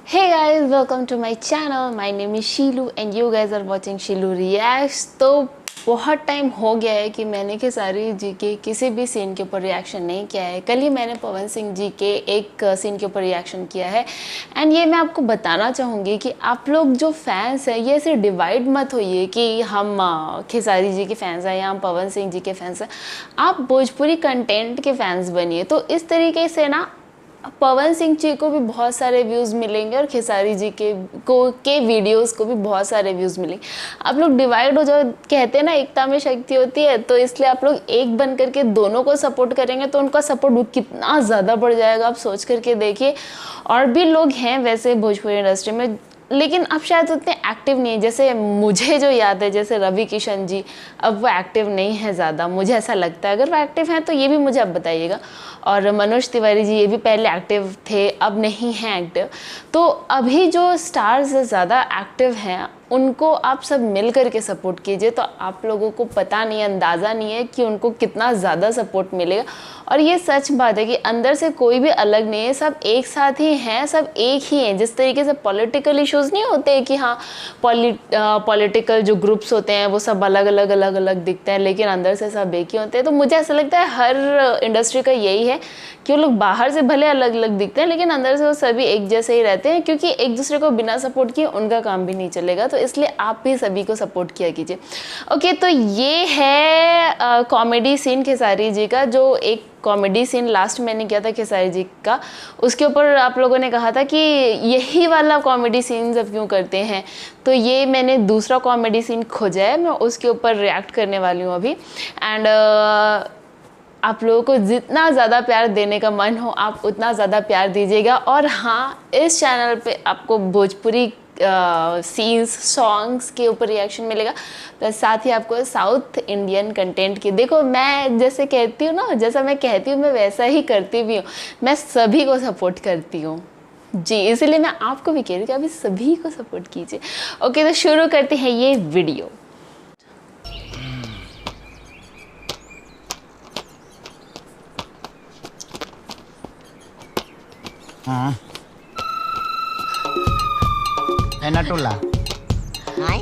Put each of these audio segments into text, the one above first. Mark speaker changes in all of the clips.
Speaker 1: Hey guys, welcome to my channel. My name is Sheelu and you guys are watching Sheelu Reacts. तो बहुत time हो गया है कि मैंने खेसारी जी के किसी भी सीन के ऊपर रिएक्शन नहीं किया है। कल ही मैंने पवन सिंह जी के एक सीन के ऊपर रिएक्शन किया है एंड ये मैं आपको बताना चाहूँगी कि आप लोग जो फैंस हैं ये ऐसे डिवाइड मत होइए कि हम खेसारी जी के फैंस हैं या हम पवन सिंह जी के फैंस हैं। आप भोजपुरी कंटेंट के फैंस बनिए। तो इस तरीके से ना पवन सिंह जी को भी बहुत सारे व्यूज़ मिलेंगे और खेसारी जी के वीडियोस को भी बहुत सारे व्यूज़ मिलेंगे। आप लोग डिवाइड हो जाओ, कहते हैं ना एकता में शक्ति होती है, तो इसलिए आप लोग एक बन करके दोनों को सपोर्ट करेंगे तो उनका सपोर्ट कितना ज़्यादा बढ़ जाएगा, आप सोच करके देखिए। और भी लोग हैं वैसे भोजपुरी इंडस्ट्री में, लेकिन अब शायद उतने एक्टिव नहीं है। जैसे मुझे जो याद है, जैसे रवि किशन जी, अब वो एक्टिव नहीं है ज़्यादा, मुझे ऐसा लगता है। अगर वो एक्टिव हैं तो ये भी मुझे अब बताइएगा। और मनोज तिवारी जी, ये भी पहले एक्टिव थे, अब नहीं हैं एक्टिव। तो अभी जो स्टार्स ज़्यादा एक्टिव हैं उनको आप सब मिल कर के सपोर्ट कीजिए, तो आप लोगों को पता नहीं, अंदाज़ा नहीं है कि उनको कितना ज़्यादा सपोर्ट मिलेगा। और ये सच बात है कि अंदर से कोई भी अलग नहीं है, सब एक साथ ही हैं, सब एक ही हैं। जिस तरीके से पॉलिटिकल इश्यूज़ नहीं होते कि हाँ पॉलिटिकल जो ग्रुप्स होते हैं वो सब अलग अलग दिखते हैं, लेकिन अंदर से सब एक ही होते हैं। तो मुझे ऐसा लगता है हर इंडस्ट्री का यही है कि वो लोग बाहर से भले अलग अलग दिखते हैं लेकिन अंदर से वो सभी एक जैसे ही रहते हैं, क्योंकि एक दूसरे को बिना सपोर्ट किए उनका काम भी नहीं चलेगा। तो इसलिए आप भी सभी को सपोर्ट किया कीजिए। ओके, तो ये है कॉमेडी सीन खेसारी जी का, जो एक कॉमेडी सीन लास्ट मैंने किया था खेसारी जी का, उसके ऊपर आप लोगों ने कहा था कि यही वाला कॉमेडी सीन सब क्यों करते हैं। तो ये मैंने दूसरा कॉमेडी सीन खोजा है, मैं उसके ऊपर रिएक्ट करने वाली हूँ अभी। एंड आप लोगों को जितना ज़्यादा प्यार देने का मन हो आप उतना ज़्यादा प्यार दीजिएगा। और हाँ, इस चैनल पे आपको भोजपुरी सीन्स सॉन्ग्स के ऊपर रिएक्शन मिलेगा, प्लस साथ ही आपको साउथ इंडियन कंटेंट की। देखो, मैं जैसे कहती हूँ ना, जैसा मैं कहती हूँ मैं वैसा ही करती भी हूँ, मैं सभी को सपोर्ट करती हूँ जी। इसलिए मैं आपको भी कह रही हूँ कि अभी सभी को सपोर्ट कीजिए। ओके, तो शुरू करते हैं ये वीडियो।
Speaker 2: हाँ नटुला
Speaker 3: हाय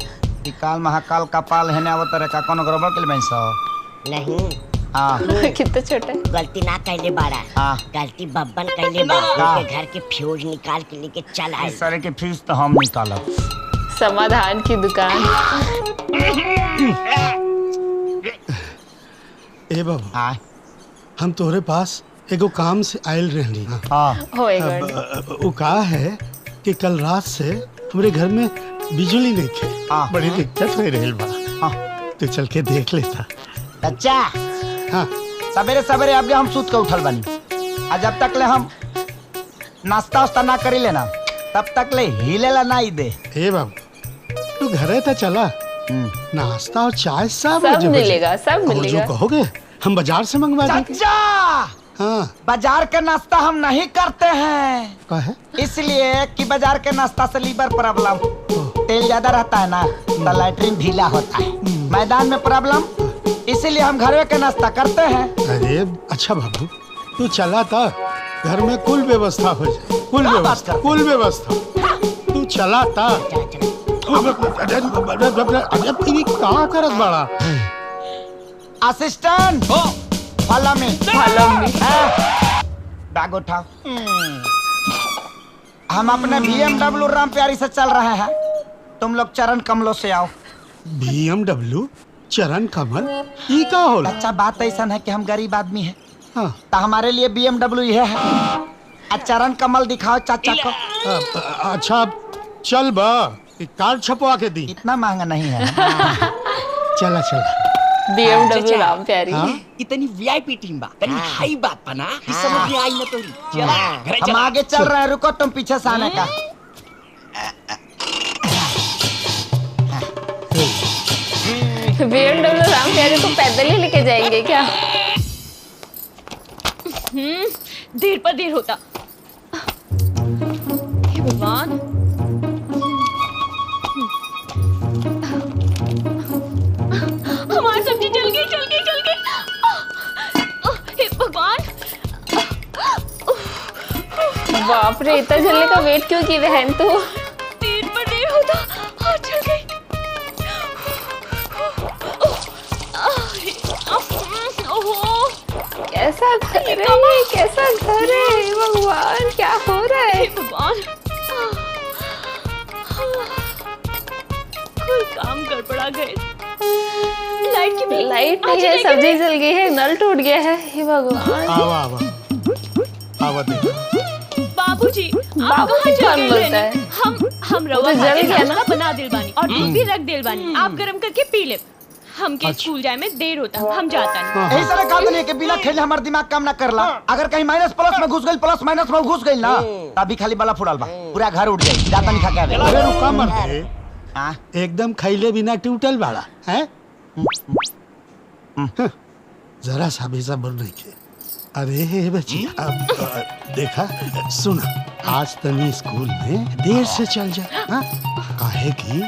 Speaker 2: काल महाकाल कपाल है ना, वो तरह का कोनो गड़बड़ के लिए सो
Speaker 3: नहीं।
Speaker 2: हाँ
Speaker 1: कितना छोटा है।
Speaker 3: गलती ना कैले बाड़ा,
Speaker 2: हाँ
Speaker 3: गलती बब्बन कैले बाड़ा के घर के फ्यूज निकाल के लेके चल आए।
Speaker 2: इस तरह के फीस तो हम निकालब।
Speaker 1: समाधान की दुकान।
Speaker 4: ए बाबू,
Speaker 2: हाँ
Speaker 4: हम तोहरे पास एगो काम से आयल रहनी।
Speaker 2: हाँ
Speaker 1: हो गॉड।
Speaker 4: वो कहा है कि कल रात से हमारे घर में बिजली नहीं थे,
Speaker 2: हाँ।
Speaker 4: बड़ी दिक्कत हो रही बा।
Speaker 2: हाँ
Speaker 4: तो चल के देख लेता।
Speaker 2: अच्छा,
Speaker 4: हाँ
Speaker 2: सवेरे सवेरे अब हम सूत के उठल बनी, आज जब तक ले हम नाश्ता वास्ता ना करी लेना तब तक ले हिले ला ना ही दे।
Speaker 4: ए बाबू, तू घरे तो चला, नाश्ता और चाय सब
Speaker 1: मिलेगा, सब
Speaker 4: और
Speaker 1: मिलेगा।
Speaker 4: जो कहोगे हम बाजार से मंगवा देंगे।
Speaker 2: चाचा,
Speaker 4: हाँ
Speaker 2: बाजार का नाश्ता हम नहीं करते हैं,
Speaker 4: का है?
Speaker 2: इसलिए कि बाजार के नाश्ता से लीवर प्रॉब्लम, तेल ज्यादा रहता है ना तो लैट्रिन ढीला होता है, मैदान में प्रॉब्लम, इसीलिए हम घर के नाश्ता करते हैं।
Speaker 4: अरे अच्छा बाबू, तू चला था, घर में कुल व्यवस्था हो जाए, कुल व्यवस्था तू चला था। कहाँ करत बड़ा
Speaker 2: असिस्टेंट फॉलो मी बैग उठाओ। हम अपने BMW राम प्यारी से चल रहे हैं, तुम लोग चरण कमलों से आओ।
Speaker 4: BMW चरण कमल ये का होला?
Speaker 2: अच्छा, बात ऐसा है कि हम गरीब आदमी हैं,
Speaker 4: हाँ।
Speaker 2: तो हमारे लिए BMW ये है। चरण कमल दिखाओ चाचा को।
Speaker 4: अच्छा चल बा, कार्ड छपवा के दी।
Speaker 2: इतना महंगा नहीं है।
Speaker 4: चला चला।
Speaker 1: BMW राम प्यारी।
Speaker 4: हाँ?
Speaker 5: इतनी वीआईपी टीम बा, तनी हाई बात बा ना, इस समझ में आई ना तोरी। चला घरे
Speaker 2: हम
Speaker 5: चला।
Speaker 2: आगे चल रहे हैं, रुको तुम पीछे से आने का।
Speaker 1: BMW राम प्यारी को पैदल ही लेके जाएंगे क्या?
Speaker 6: देर पर देर होता। हे भगवान, हमारी सब्जी जल गई। हे भगवान,
Speaker 1: बाप रे, इतना जलने का का वेट क्यों की बहन तू?
Speaker 6: देर पर देर होता। हाँ चल गई। ओहो
Speaker 1: कैसा घर है ये? कैसा घर है भगवान? क्या हो रहा है?
Speaker 6: भगवान, कोई काम गड़बड़ा गए। लाइट की
Speaker 1: लाइट नहीं है, सब्जी जल गई है, नल टूट गया है। हे भगवान।
Speaker 4: आवा आवा आवा देख।
Speaker 6: बाबूजी, आप
Speaker 1: बाबूजी
Speaker 6: कहाँ
Speaker 1: कौन
Speaker 6: चल
Speaker 1: बोलता
Speaker 6: गए?
Speaker 1: है?
Speaker 6: हम रवा
Speaker 1: जल
Speaker 6: खाते
Speaker 1: गया ना?
Speaker 6: नाश्ता बना दिल बानी और दूध भी रख दिल बानी। आप गरम करके पी ले। हम के
Speaker 4: अच्छा।
Speaker 6: स्कूल जाए में देर होता, हम जाता नहीं।
Speaker 4: हाँ,
Speaker 2: यही सारे काम नहीं है कि बिना खेले हमार दिमाग काम ना करला। अगर कहीं माइनस प्लस में घुस गई, प्लस माइनस में घुस गई ना, तभी खाली बला फुड़ल बा, पूरा घर उड़ जाई। जाता नहीं खा के आवे।
Speaker 4: अरे रुका मत रे।
Speaker 2: हाँ?
Speaker 4: एकदम खैले बिना टूटल बाड़ा है। जरा सा भी सब्र नहीं के। अरे बच्चिया, अब देखा सुन, आज तनी स्कूल में देर से चल जा। हाँ? काहे की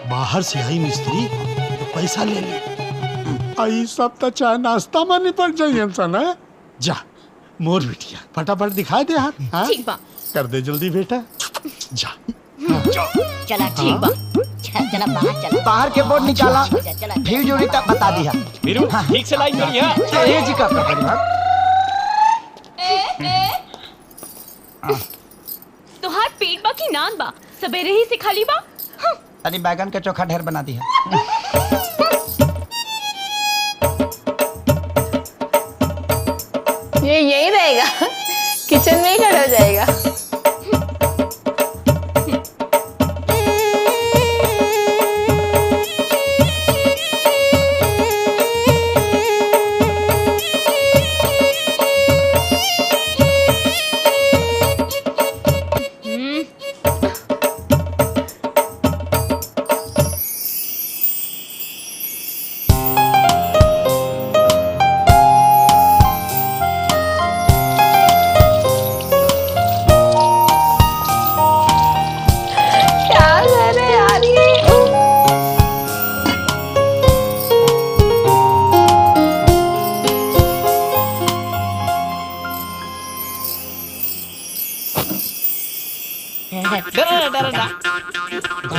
Speaker 4: बाहर से आई मिस्त्री पैसा ले ले। आई सब तो चाय नाश्ता में निपट जाइए इंसान है। जा मोर बिटिया फटाफट दिखा दे हाथ। हाँ?
Speaker 6: ठीक बा।
Speaker 4: कर दे जल्दी बेटा। जा
Speaker 3: चला ठीक बा। चला बाहर चला।
Speaker 2: बाहर के बोर्ड निकाला,
Speaker 3: चला
Speaker 2: फिर जोड़ी तक बता दिया।
Speaker 5: वीरू ठीक से लाइन करिए।
Speaker 2: तो ये जी का परिवार।
Speaker 6: तोहार पेट बा की नान बा? सवेरे ही से खाली बा?
Speaker 2: अरे बैगन का चोखा ढेर बना दिया।
Speaker 1: ये यही रहेगा, किचन में ही खड़ा हो जाएगा।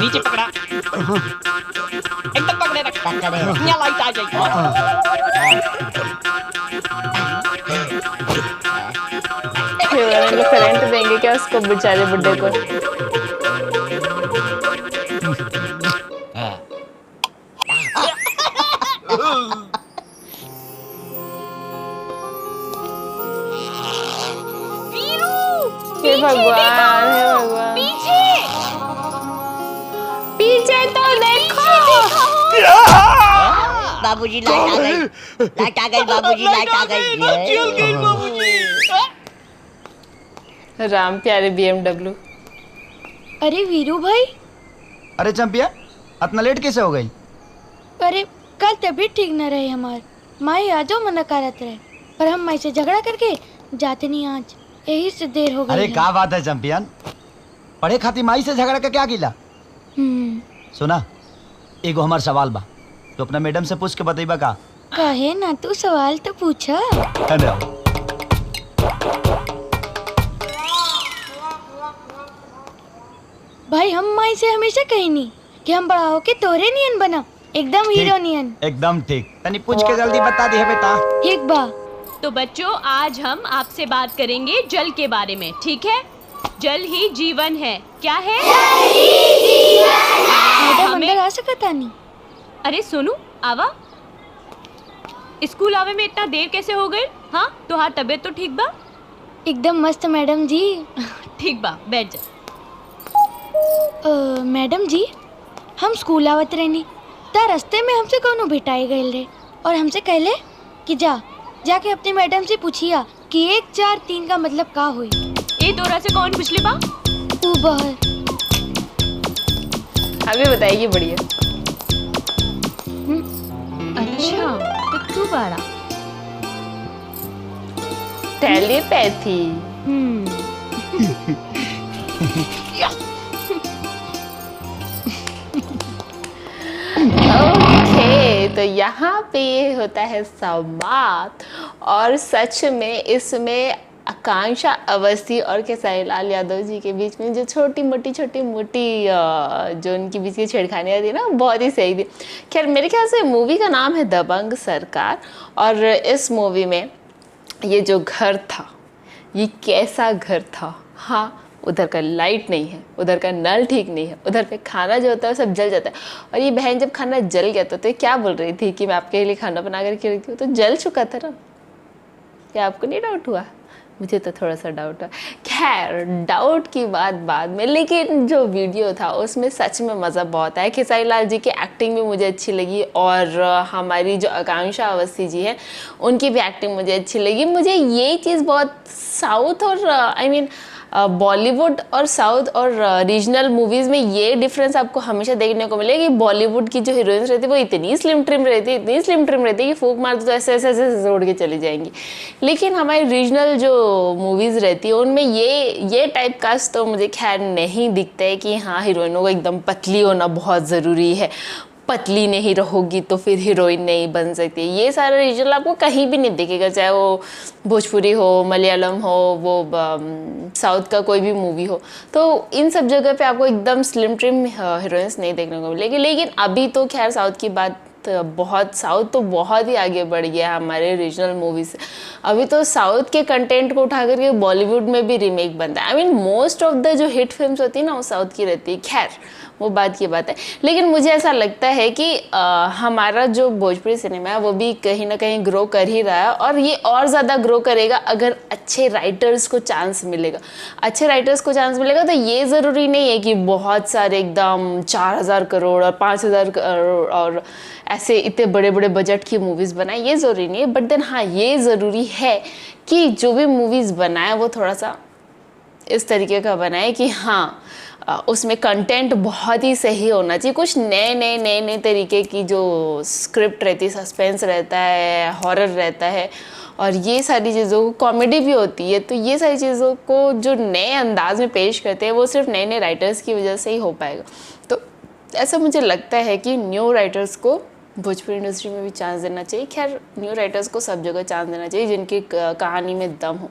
Speaker 5: नीचे पकड़ा, एकदम पकड़े रख। यहाँ लाइट आ जाएगी।
Speaker 1: करंट देंगे क्या उसको, बेचारे बुड्ढे को? हे भगवान, हे भगवान। पीछे तो देखो।
Speaker 3: बाबूजी लाइट आ गई। लाइट आ गई बाबूजी, लाइट आ गई।
Speaker 1: राम प्यारे BMW।
Speaker 7: अरे वीरू भाई,
Speaker 2: अरे चंपिया, इतना लेट कैसे हो गई?
Speaker 7: अरे कल तबीयत ठीक न रहे हमार, माई आजो मना करत रहे, पर हम माई से झगड़ा करके जाते नहीं आज, यही से देर हो गई।
Speaker 2: अरे क्या बात है चंपियन, पढ़े खातिर माई से झगड़ा के क्या गिला? सुना, एगो हमार सवाल बा, तो अपना मैडम से पूछ के बतेबा का?
Speaker 7: कहे ना, तू सवाल तो पूछा। भाई हम माई से हमेशा कही नहीं कि हम बड़ा होके तोरे नियन बना, एकदम हीरो नियन।
Speaker 2: एकदम ठीक, तनी पूछ के जल्दी बता दी है बेटा।
Speaker 7: ठीक बा।
Speaker 6: तो बच्चों, आज हम आपसे बात करेंगे जल के बारे में, ठीक है? जल ही जीवन है। क्या है?
Speaker 7: मैडम अंदर आ सकता नहीं?
Speaker 6: अरे सुनो, आवा। स्कूल आवे में इतना देर कैसे हो गई? हाँ, तुम्हार तबीयत तो ठीक बा?
Speaker 7: एकदम मस्त मैडम जी।
Speaker 6: ठीक बा, बैठ जा।
Speaker 7: मैडम जी, हम स्कूल आवत रहनी ता रास्ते में हमसे कोनो भेटाई गए रहे और हमसे कहले कि जाके अपनी मैडम से पूछिया कि 1 4 3 का मतलब का हुई।
Speaker 6: ए तोरा से कौन पूछले बा?
Speaker 7: ऊ बाहर।
Speaker 1: अभी बताइए, बढ़िया।
Speaker 6: अच्छा, तो तू बाड़ा।
Speaker 1: टेलीपैथी। ओके, तो यहाँ पे ये होता है संवाद, और सच में इसमें आकांक्षा अवस्थी और खेसारी लाल यादव जी के बीच में जो छोटी मोटी जो उनके बीच की छेड़खानियाँ थी ना, बहुत ही सही थी। खैर मेरे ख्याल से मूवी का नाम है दबंग सरकार, और इस मूवी में ये जो घर था, ये कैसा घर था। हाँ, उधर का लाइट नहीं है, उधर का नल ठीक नहीं है, उधर पे खाना जो होता है सब जल जाता है। और ये बहन जब खाना जल गया तो ये क्या बोल रही थी कि मैं आपके लिए खाना बना कर के रखती हूँ, तो जल चुका था ना। क्या आपको नहीं डाउट हुआ? मुझे तो थोड़ा सा डाउट हुआ। खैर डाउट की बात बाद में, लेकिन जो वीडियो था उसमें सच में मज़ा बहुत आया। खेसारी लाल जी की एक्टिंग भी मुझे अच्छी लगी, और हमारी जो आकांक्षा अवस्थी जी हैं उनकी भी एक्टिंग मुझे अच्छी लगी। मुझे ये चीज़ बहुत साउथ और बॉलीवुड और साउथ और रीजनल मूवीज़ में ये डिफरेंस आपको हमेशा देखने को मिलेगा कि बॉलीवुड की जो हीरोइंस रहती है वो इतनी स्लिम ट्रिम रहती है कि फूंक मार दो तो ऐसे ऐसे ऐसे उड़ के चली जाएंगी। लेकिन हमारी रीजनल जो मूवीज़ रहती है उनमें ये टाइप कास्ट तो मुझे खैर नहीं दिखता है कि हाँ हीरोइनों को एकदम पतली होना बहुत ज़रूरी है, पतली नहीं रहोगी तो फिर हीरोइन नहीं बन सकती। ये सारा रीजनल आपको कहीं भी नहीं दिखेगा, चाहे वो भोजपुरी हो, मलयालम हो, वो साउथ का कोई भी मूवी हो। तो इन सब जगह पे आपको एकदम स्लिम ट्रिम हीरोइंस नहीं देखने को मिलेगी। लेकिन अभी तो खैर साउथ की बात साउथ तो बहुत ही आगे बढ़ गया है हमारे रीजनल मूवी से। अभी तो साउथ के कंटेंट को उठा करके बॉलीवुड में भी रीमेक बनता है। मोस्ट ऑफ द जो हिट फिल्म्स होती है ना वो साउथ की रहती है। खैर वो बात की बात है, लेकिन मुझे ऐसा लगता है कि हमारा जो भोजपुरी सिनेमा है वो भी कहीं ना कहीं ग्रो कर ही रहा है, और ये और ज़्यादा ग्रो करेगा अगर अच्छे राइटर्स को चांस मिलेगा। अच्छे राइटर्स को चांस मिलेगा तो ये ज़रूरी नहीं है कि बहुत सारे एकदम 4000 करोड़ और 5000 करोड़ और ऐसे इतने बड़े बड़े बजट की मूवीज़ बनाए, ये ज़रूरी नहीं है। बट देन हाँ, ये ज़रूरी है कि जो भी मूवीज़ बनाए वो थोड़ा सा इस तरीके का बनाए कि हाँ उसमें कंटेंट बहुत ही सही होना चाहिए। कुछ नए तरीके की जो स्क्रिप्ट रहती है, सस्पेंस रहता है, हॉरर रहता है, और ये सारी चीज़ों को कॉमेडी भी होती है। तो ये सारी चीज़ों को जो नए अंदाज में पेश करते हैं वो सिर्फ नए राइटर्स की वजह से ही हो पाएगा। तो ऐसा मुझे लगता है कि न्यू राइटर्स को भोजपुरी इंडस्ट्री में भी चांस देना चाहिए। खैर न्यू राइटर्स को सब जगह चांस देना चाहिए जिनकी कहानी में दम हो।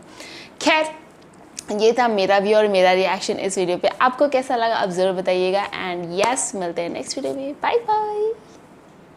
Speaker 1: खैर ये था मेरा व्यू और मेरा रिएक्शन इस वीडियो पे। आपको कैसा लगा आप ज़रूर बताइएगा। एंड यस, मिलते हैं नेक्स्ट वीडियो में। Bye bye.